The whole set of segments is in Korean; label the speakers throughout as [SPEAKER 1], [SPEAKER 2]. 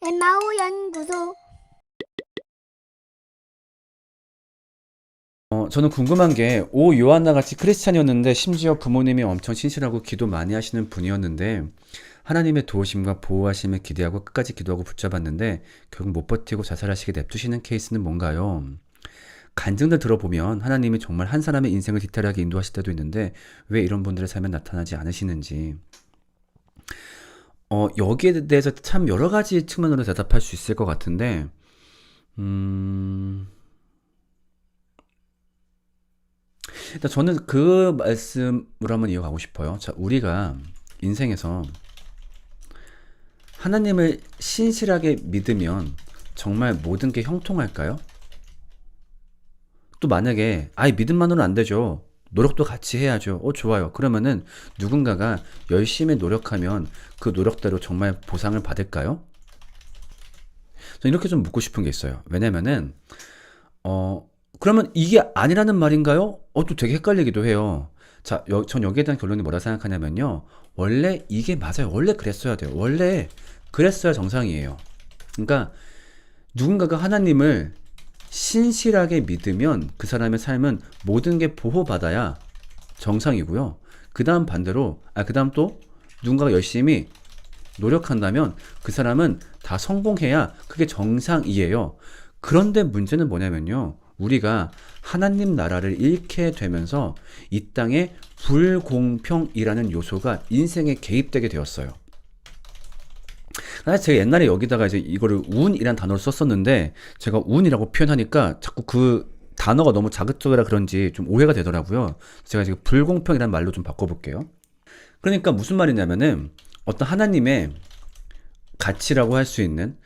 [SPEAKER 1] 엠마오 연구소.
[SPEAKER 2] 저는 궁금한 게, 오 요한나 같이 크리스찬이었는데 심지어 부모님이 엄청 신실하고 기도 많이 하시는 분이었는데 하나님의 도우심과 보호하심을 기대하고 끝까지 기도하고 붙잡았는데 결국 못 버티고 자살하시게 냅두시는 케이스는 뭔가요? 간증들 들어보면 하나님이 정말 한 사람의 인생을 디테일하게 인도하실 때도 있는데 왜 이런 분들의 삶에 나타나지 않으시는지, 여기에 대해서 참 여러 가지 측면으로 대답할 수 있을 것 같은데, 음, 일단 저는 그 말씀으로 한번 이어가고 싶어요. 자, 우리가 인생에서 하나님을 신실하게 믿으면 정말 모든 게 형통할까요? 또 만약에 아예 믿음만으로는 안 되죠. 노력도 같이 해야죠. 좋아요. 그러면은 누군가가 열심히 노력하면 그 노력대로 정말 보상을 받을까요? 저는 이렇게 좀 묻고 싶은 게 있어요. 왜냐면은 그러면 이게 아니라는 말인가요? 또 되게 헷갈리기도 해요. 자, 전 여기에 대한 결론이 뭐라 생각하냐면요. 원래 이게 맞아요. 원래 그랬어야 돼요. 원래 그랬어야 정상이에요. 그러니까 누군가가 하나님을 신실하게 믿으면 그 사람의 삶은 모든 게 보호받아야 정상이고요. 그 다음 반대로, 그 다음 또 누군가가 열심히 노력한다면 그 사람은 다 성공해야 그게 정상이에요. 그런데 문제는 뭐냐면요. 우리가 하나님 나라를 잃게 되면서 이 땅에 불공평이라는 요소가 인생에 개입되게 되었어요. 사실 제가 옛날에 여기다가 이제 이거를 운이란 단어를 썼었는데 제가 운이라고 표현하니까 자꾸 그 단어가 너무 자극적이라 그런지 좀 오해가 되더라고요. 제가 지금 불공평이라는 말로 좀 바꿔볼게요. 그러니까 무슨 말이냐면은 어떤 하나님의 가치라고 할 수 있는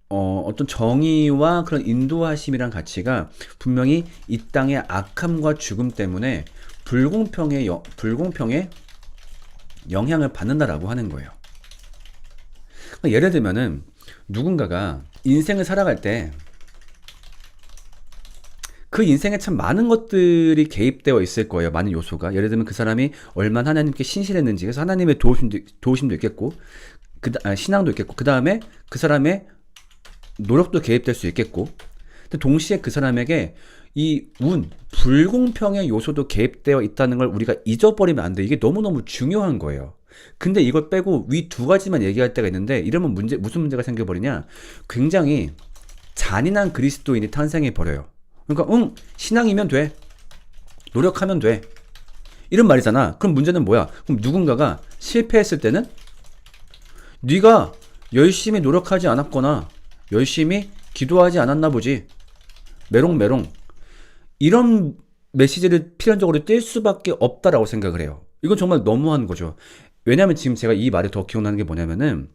[SPEAKER 2] 어떤 정의와 그런 인도하심이란 가치가 분명히 이 땅의 악함과 죽음 때문에 불공평에 영향을 받는다라고 하는 거예요. 그러니까 예를 들면은 누군가가 인생을 살아갈 때 그 인생에 참 많은 것들이 개입되어 있을 거예요. 많은 요소가. 예를 들면 그 사람이 얼마나 하나님께 신실했는지, 그래서 하나님의 도우심도 있겠고, 신앙도 있겠고, 그 다음에 그 사람의 노력도 개입될 수 있겠고, 근데 동시에 그 사람에게 이 불공평의 요소도 개입되어 있다는 걸 우리가 잊어버리면 안 돼. 이게 너무너무 중요한 거예요. 근데 이걸 빼고 위 두 가지만 얘기할 때가 있는데, 이러면 무슨 문제가 생겨버리냐? 굉장히 잔인한 그리스도인이 탄생해버려요. 그러니까, 신앙이면 돼. 노력하면 돼. 이런 말이잖아. 그럼 문제는 뭐야? 그럼 누군가가 실패했을 때는 네가 열심히 노력하지 않았거나 열심히 기도하지 않았나 보지. 메롱메롱. 이런 메시지를 필연적으로 뗄 수밖에 없다라고 생각을 해요. 이건 정말 너무한 거죠. 왜냐면 지금 제가 이 말이 더 기억나는 게 뭐냐면은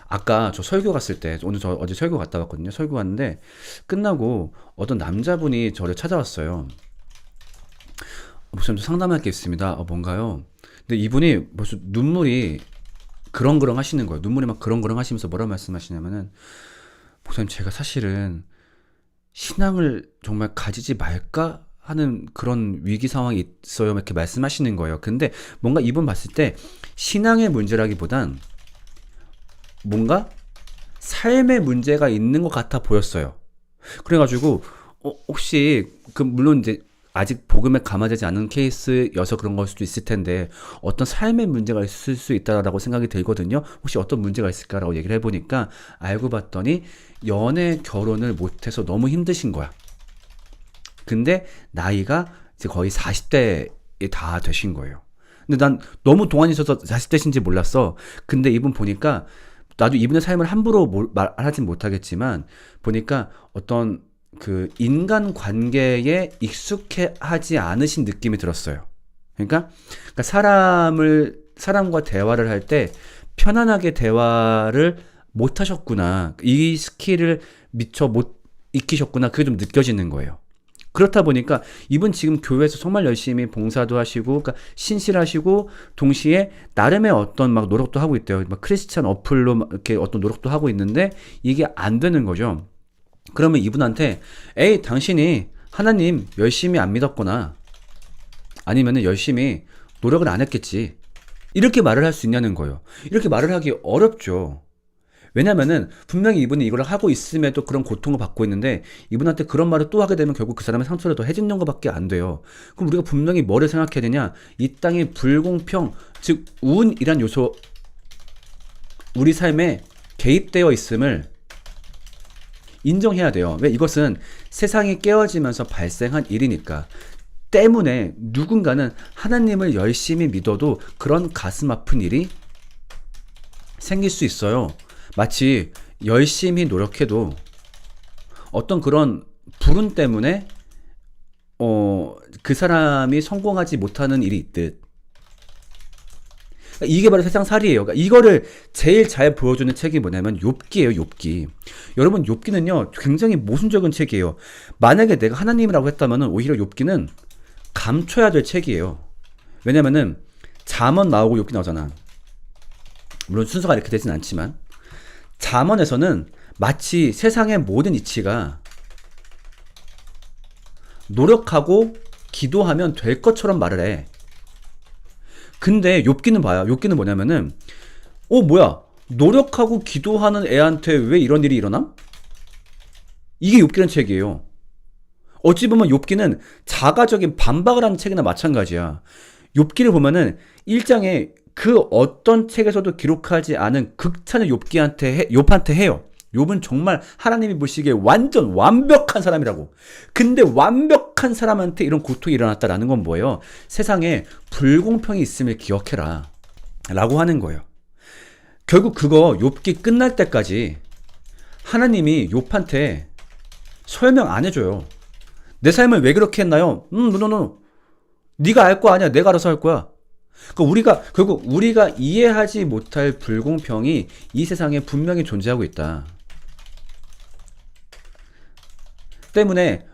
[SPEAKER 2] 아까 저 설교 갔을 때, 오늘 저 어제 설교 갔다 왔거든요. 설교 갔는데 끝나고 어떤 남자분이 저를 찾아왔어요. 목사님, 상담할 게 있습니다. 뭔가요? 근데 이분이 벌써 눈물이 그렁그렁 하시는 거예요. 눈물이 막 그렁그렁 하시면서 뭐라 말씀하시냐면은, 목사님, 제가 사실은 신앙을 정말 가지지 말까 하는 그런 위기 상황이 있어요. 이렇게 말씀하시는 거예요. 근데 뭔가 이분 봤을 때 신앙의 문제라기보단 뭔가 삶의 문제가 있는 것 같아 보였어요. 그래가지고 혹시 물론 이제 아직 복음에 감화되지 않은 케이스여서 그런 걸 수도 있을 텐데 어떤 삶의 문제가 있을 수 있다라고 생각이 들거든요. 혹시 어떤 문제가 있을까라고 얘기를 해보니까 알고 봤더니 연애 결혼을 못해서 너무 힘드신 거야. 근데 나이가 이제 거의 40대에 다 되신 거예요. 근데 난 너무 동안이 있어서 40대신지 몰랐어. 근데 이분 보니까 나도 이분의 삶을 함부로 말하진 못하겠지만 보니까 어떤 그 인간 관계에 익숙해하지 않으신 느낌이 들었어요. 그러니까 사람과 대화를 할 때 편안하게 대화를 못 하셨구나. 이 스킬을 미처 못 익히셨구나. 그게 좀 느껴지는 거예요. 그렇다 보니까 이분 지금 교회에서 정말 열심히 봉사도 하시고, 그러니까 신실하시고, 동시에 나름의 어떤 막 노력도 하고 있대요. 막 크리스찬 어플로 막 이렇게 어떤 노력도 하고 있는데 이게 안 되는 거죠. 그러면 이분한테, 에이, 당신이 하나님 열심히 안 믿었거나 아니면은 열심히 노력을 안 했겠지. 이렇게 말을 할 수 있냐는 거예요. 이렇게 말을 하기 어렵죠. 왜냐면은 분명히 이분이 이걸 하고 있음에도 그런 고통을 받고 있는데 이분한테 그런 말을 또 하게 되면 결국 그 사람의 상처를 더 해짓는 것밖에 안 돼요. 그럼 우리가 분명히 뭐를 생각해야 되냐? 이 땅의 불공평, 즉 운이란 요소, 우리 삶에 개입되어 있음을 인정해야 돼요. 왜? 이것은 세상이 깨어지면서 발생한 일이니까. 때문에 누군가는 하나님을 열심히 믿어도 그런 가슴 아픈 일이 생길 수 있어요. 마치 열심히 노력해도 어떤 그런 불운 때문에 그 사람이 성공하지 못하는 일이 있듯. 이게 바로 세상살이에요. 그러니까 이거를 제일 잘 보여주는 책이 뭐냐면 욥기예요. 욥기. 여러분 욥기는요 굉장히 모순적인 책이에요. 만약에 내가 하나님이라고 했다면 오히려 욥기는 감춰야 될 책이에요. 왜냐면은 잠언 나오고 욥기 나오잖아. 물론 순서가 이렇게 되진 않지만 잠언에서는 마치 세상의 모든 이치가 노력하고 기도하면 될 것처럼 말을 해. 근데 욥기는 봐요. 욥기는 뭐냐면은 뭐야 노력하고 기도하는 애한테 왜 이런 일이 일어나? 이게 욥기라는 책이에요. 어찌 보면 욥기는 자가적인 반박을 하는 책이나 마찬가지야. 욥기를 보면은 1장에 그 어떤 책에서도 기록하지 않은 극찬을 욥한테 해요. 욥은 정말 하나님이 보시기에 완전 완벽한 사람이라고. 근데 완벽한 사람한테 이런 고통이 일어났다라는 건 뭐예요? 세상에 불공평이 있음을 기억해라 라고 하는 거예요. 결국 그거 욥기 끝날 때까지 하나님이 욥한테 설명 안 해줘요. 내 삶을 왜 그렇게 했나요? 노노노. 네가 알 거 아니야. 내가 알아서 할 거야. 그러니까 결국 우리가 이해하지 못할 불공평이 이 세상에 분명히 존재하고 있다. 때문에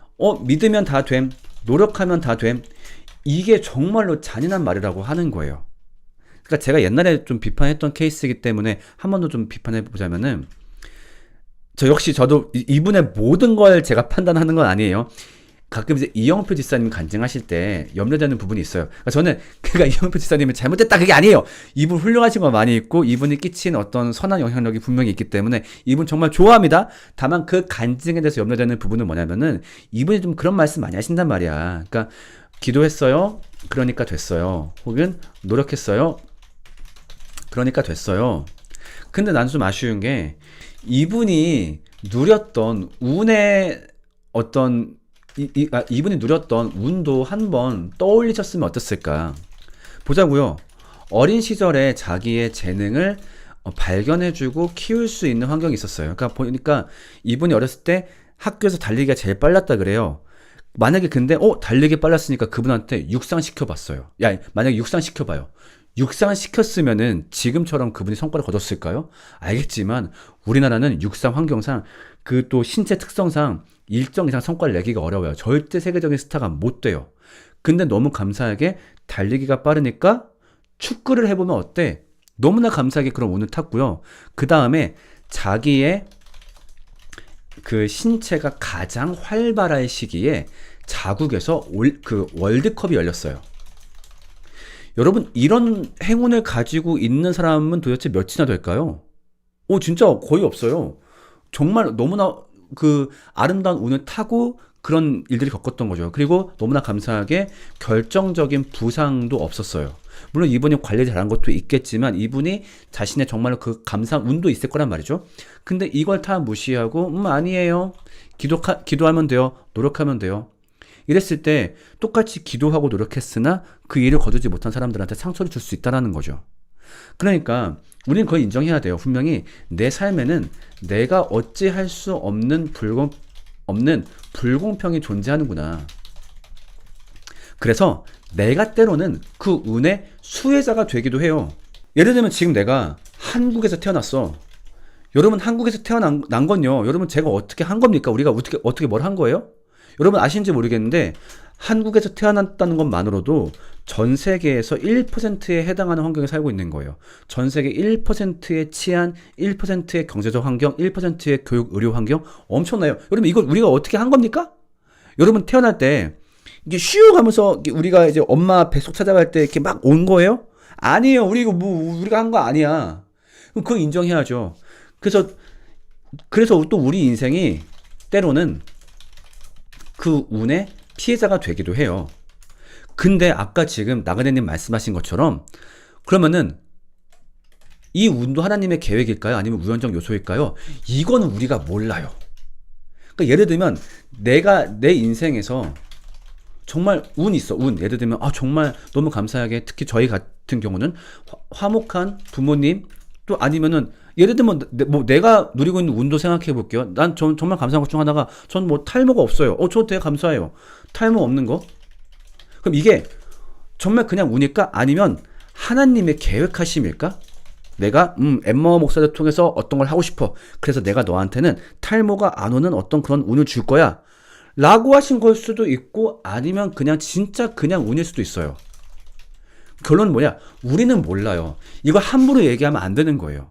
[SPEAKER 2] 믿으면 다 됨, 노력하면 다 됨. 이게 정말로 잔인한 말이라고 하는 거예요. 그러니까 제가 옛날에 좀 비판했던 케이스이기 때문에 한 번 더 좀 비판해 보자면은 저도 이분의 모든 걸 제가 판단하는 건 아니에요. 가끔 이제 이영표 지사님 간증하실 때 염려되는 부분이 있어요. 그러니까 저는 이영표 지사님은 잘못됐다 그게 아니에요. 이분 훌륭하신 거 많이 있고 이분이 끼친 어떤 선한 영향력이 분명히 있기 때문에 이분 정말 좋아합니다. 다만 그 간증에 대해서 염려되는 부분은 뭐냐면은 이분이 좀 그런 말씀 많이 하신단 말이야. 그러니까 기도했어요. 그러니까 됐어요. 혹은 노력했어요. 그러니까 됐어요. 근데 난 좀 아쉬운 게 이분이 누렸던 운의 어떤 이분이 누렸던 운도 한번 떠올리셨으면 어땠을까? 보자고요. 어린 시절에 자기의 재능을 발견해주고 키울 수 있는 환경이 있었어요. 그러니까 보니까 이분이 어렸을 때 학교에서 달리기가 제일 빨랐다 그래요. 만약에 근데 달리기 빨랐으니까 그분한테 육상시켜봤어요. 야, 만약에 육상시켜봐요. 육상시켰으면은 지금처럼 그분이 성과를 거뒀을까요? 알겠지만 우리나라는 육상 환경상 그 또 신체 특성상 일정 이상 성과를 내기가 어려워요. 절대 세계적인 스타가 못 돼요. 근데 너무 감사하게 달리기가 빠르니까 축구를 해보면 어때? 너무나 감사하게 그런 운을 탔고요. 그 다음에 자기의 그 신체가 가장 활발할 시기에 자국에서 그 월드컵이 열렸어요. 여러분 이런 행운을 가지고 있는 사람은 도대체 몇이나 될까요? 진짜 거의 없어요. 정말 너무나 그 아름다운 운을 타고 그런 일들이 겪었던 거죠. 그리고 너무나 감사하게 결정적인 부상도 없었어요. 물론 이분이 관리 잘한 것도 있겠지만 이분이 자신의 정말로 그 감사한 운도 있을 거란 말이죠. 근데 이걸 다 무시하고 아니에요. 기도하면 돼요. 노력하면 돼요. 이랬을 때 똑같이 기도하고 노력했으나 그 일을 거두지 못한 사람들한테 상처를 줄 수 있다는 거죠. 그러니까 우리는 그걸 인정해야 돼요. 분명히 내 삶에는 내가 어찌할 수 없는 불공평이 존재하는구나. 그래서 내가 때로는 그 운의 수혜자가 되기도 해요. 예를 들면 지금 내가 한국에서 태어났어. 여러분 한국에서 태어난 건요. 여러분 제가 어떻게 한 겁니까? 우리가 어떻게 뭘 한 거예요? 여러분 아시는지 모르겠는데 한국에서 태어났다는 것만으로도 전 세계에서 1%에 해당하는 환경에 살고 있는 거예요. 전 세계 1%의 치안, 1%의 경제적 환경, 1%의 교육, 의료 환경 엄청나요. 여러분 이걸 우리가 어떻게 한 겁니까? 여러분 태어날 때 이게 슉 하면서 우리가 이제 엄마 뱃속 찾아갈 때 이렇게 막 온 거예요? 아니에요. 우리가 한 거 아니야. 그럼 그거 인정해야죠. 그래서 그래서 또 우리 인생이 때로는 그 운의 피해자가 되기도 해요. 근데 아까 지금 나그네님 말씀하신 것처럼 그러면은 이 운도 하나님의 계획일까요? 아니면 우연적 요소일까요? 이거는 우리가 몰라요. 그러니까 예를 들면 내가 내 인생에서 정말 운 있어, 운. 예를 들면 정말 너무 감사하게 특히 저희 같은 경우는 화목한 부모님 또 아니면은 예를 들면 내가 누리고 있는 운도 생각해 볼게요. 정말 감사한 것 중 하나가 전 뭐 탈모가 없어요. 저 되게 감사해요. 탈모 없는 거. 그럼 이게 정말 그냥 운일까? 아니면 하나님의 계획하심일까? 내가 엠마오 목사를 통해서 어떤 걸 하고 싶어. 그래서 내가 너한테는 탈모가 안 오는 어떤 그런 운을 줄 거야. 라고 하신 걸 수도 있고 아니면 그냥 진짜 그냥 운일 수도 있어요. 결론은 뭐냐? 우리는 몰라요. 이거 함부로 얘기하면 안 되는 거예요.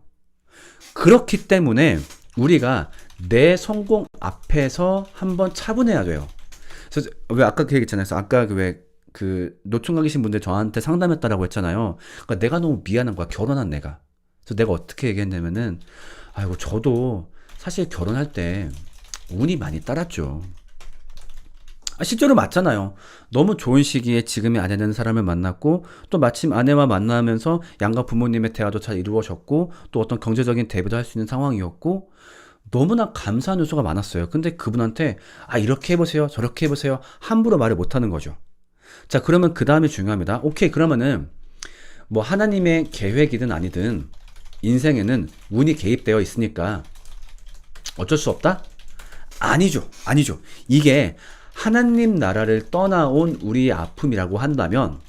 [SPEAKER 2] 그렇기 때문에 우리가 내 성공 앞에서 한번 차분해야 돼요. 그래서 왜 아까 그 얘기했잖아요. 아까 그 노총각 계신 분들 저한테 상담했다라고 했잖아요. 그러니까 내가 너무 미안한 거야. 결혼한 내가. 그래서 내가 어떻게 얘기했냐면은 아이고 저도 사실 결혼할 때 운이 많이 따랐죠. 실제로 맞잖아요. 너무 좋은 시기에 지금의 아내 되는 사람을 만났고 또 마침 아내와 만나면서 양가 부모님의 대화도 잘 이루어졌고 또 어떤 경제적인 대비도 할 수 있는 상황이었고 너무나 감사한 요소가 많았어요. 근데 그분한테 이렇게 해보세요 저렇게 해보세요 함부로 말을 못하는 거죠. 자 그러면 그 다음이 중요합니다. 오케이 그러면은 뭐 하나님의 계획이든 아니든 인생에는 운이 개입되어 있으니까 어쩔 수 없다? 아니죠. 이게 하나님 나라를 떠나온 우리의 아픔이라고 한다면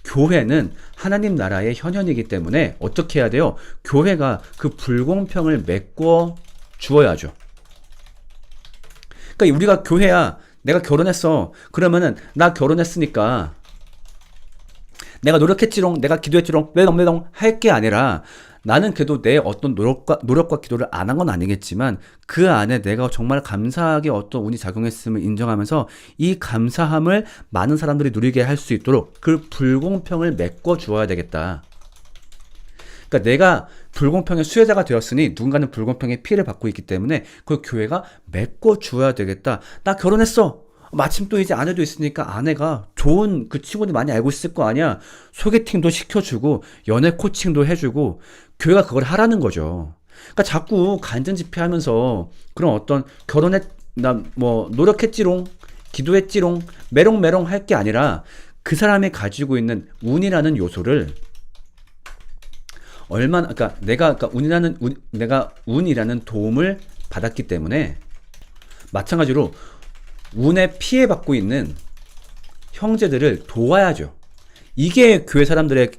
[SPEAKER 2] 교회는 하나님 나라의 현현이기 때문에 어떻게 해야 돼요? 교회가 그 불공평을 메꿔 주어야죠. 그러니까 우리가 교회야 내가 결혼했어. 그러면은 나 결혼했으니까 내가 노력했지롱 내가 기도했지롱 매덩매덩 할 게 아니라 나는 그래도 내 어떤 노력과 기도를 안 한 건 아니겠지만 그 안에 내가 정말 감사하게 어떤 운이 작용했음을 인정하면서 이 감사함을 많은 사람들이 누리게 할 수 있도록 그 불공평을 메꿔 주어야 되겠다. 그러니까 내가 불공평의 수혜자가 되었으니 누군가는 불공평의 피해를 받고 있기 때문에 그 교회가 메꿔 주어야 되겠다. 나 결혼했어. 마침 또 이제 아내도 있으니까 아내가 좋은 그 친구들 많이 알고 있을 거 아니야. 소개팅도 시켜주고 연애 코칭도 해주고 교회가 그걸 하라는 거죠. 그러니까 자꾸 간전집회하면서 그런 어떤 나 뭐 노력했지롱 기도했지롱 메롱메롱 할 게 아니라 그 사람이 가지고 있는 운이라는 요소를 그러니까 내가 운이라는 도움을 받았기 때문에 마찬가지로 운에 피해받고 있는 형제들을 도와야죠. 이게 교회 사람들의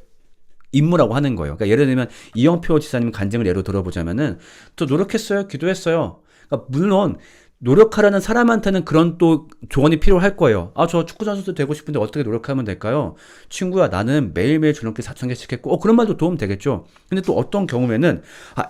[SPEAKER 2] 임무라고 하는 거예요. 그러니까 예를 들면 이영표 지사님 간증을 예로 들어보자면은 저 노력했어요. 기도했어요. 그러니까 물론 노력하라는 사람한테는 그런 또 조언이 필요할 거예요. 저 축구 선수도 되고 싶은데 어떻게 노력하면 될까요? 친구야, 나는 매일매일 줄넘기 4,000개씩 했고, 그런 말도 도움 되겠죠. 근데 또 어떤 경우에는,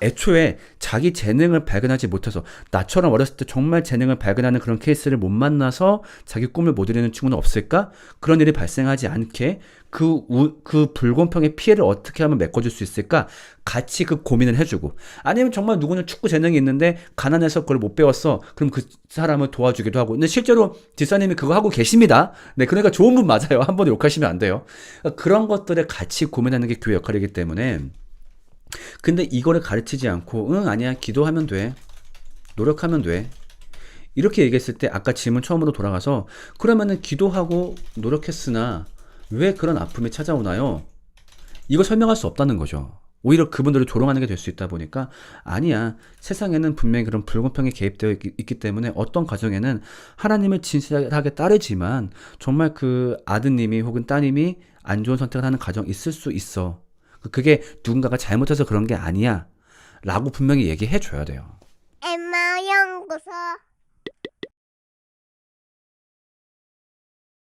[SPEAKER 2] 애초에 자기 재능을 발견하지 못해서, 나처럼 어렸을 때 정말 재능을 발견하는 그런 케이스를 못 만나서 자기 꿈을 못 이루는 친구는 없을까? 그런 일이 발생하지 않게 그 불공평의 피해를 어떻게 하면 메꿔줄 수 있을까? 같이 그 고민을 해주고, 아니면 정말 누구는 축구 재능이 있는데 가난해서 그걸 못 배웠어. 그럼 그 사람을 도와주기도 하고. 근데 실제로 지사님이 그거 하고 계십니다. 네, 그러니까 좋은 분 맞아요. 한 번 욕하시면 안 돼요. 그러니까 그런 것들을 같이 고민하는 게 교회 역할이기 때문에. 근데 이거를 가르치지 않고, 아니야, 기도하면 돼. 노력하면 돼. 이렇게 얘기했을 때 아까 질문 처음으로 돌아가서, 그러면은 기도하고 노력했으나 왜 그런 아픔이 찾아오나요? 이거 설명할 수 없다는 거죠. 오히려 그분들을 조롱하는 게 될 수 있다 보니까 아니야. 세상에는 분명히 그런 불공평이 개입되어 있기 때문에 어떤 가정에는 하나님을 진실하게 따르지만 정말 그 아드님이 혹은 따님이 안 좋은 선택을 하는 가정 있을 수 있어. 그게 누군가가 잘못해서 그런 게 아니야. 라고 분명히 얘기해 줘야 돼요.